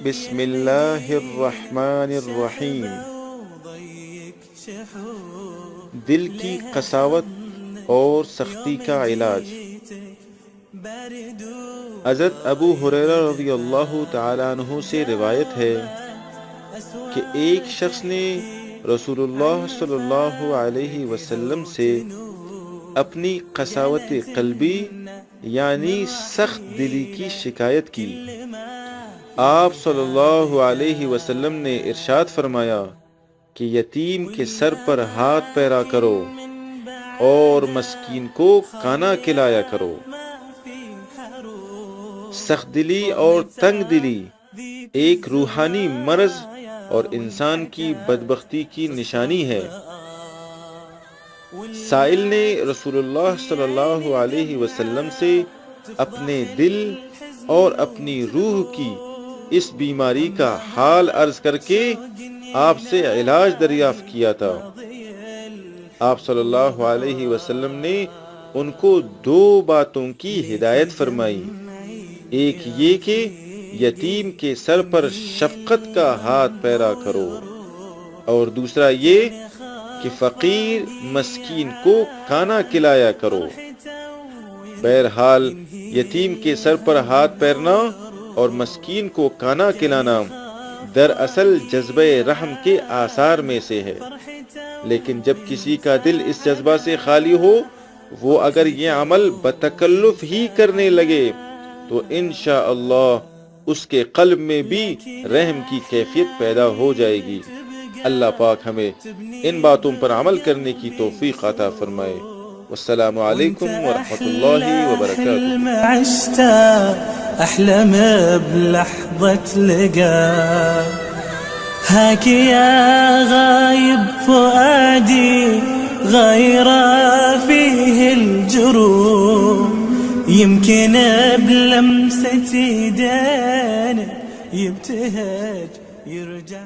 بسم اللہ الرحمن الرحیم۔ دل کی قساوت اور سختی کا علاج۔ حضرت ابو ہریرہ رضی اللہ تعالیٰ عنہ سے روایت ہے کہ ایک شخص نے رسول اللہ صلی اللہ علیہ وسلم سے اپنی قساوت قلبی یعنی سخت دلی کی شکایت کی۔ آپ صلی اللہ علیہ وسلم نے ارشاد فرمایا کہ یتیم کے سر پر ہاتھ پھیرا کرو اور مسکین کو کھانا کھلایا کرو۔ سخت دلی اور تنگ دلی ایک روحانی مرض اور انسان کی بدبختی کی نشانی ہے۔ سائل نے رسول اللہ صلی اللہ علیہ وسلم سے اپنے دل اور اپنی روح کی اس بیماری کا حال عرض کر کے آپ سے علاج دریافت کیا تھا۔ آپ صلی اللہ علیہ وسلم نے ان کو دو باتوں کی ہدایت فرمائی، ایک یہ کہ یتیم کے سر پر شفقت کا ہاتھ پھیرا کرو، اور دوسرا یہ کہ فقیر مسکین کو کھانا کھلایا کرو۔ بہرحال یتیم کے سر پر ہاتھ پھیرنا اور مسکین کو کھانا کھلانا دراصل جذبہ رحم کے آثار میں سے ہے، لیکن جب کسی کا دل اس جذبہ سے خالی ہو، وہ اگر یہ عمل بتکلف ہی کرنے لگے تو انشاءاللہ اس کے قلب میں بھی رحم کی کیفیت پیدا ہو جائے گی۔ اللہ پاک ہمیں ان باتوں پر عمل کرنے کی توفیق عطا فرمائے۔ والسلام علیکم ورحمۃ اللہ وبرکاتہ۔ أحلم بلحظة لقاء هاك يا غايب فؤادي غير فيه الجروح، يمكن بلمسة يدين يبتهج يرجع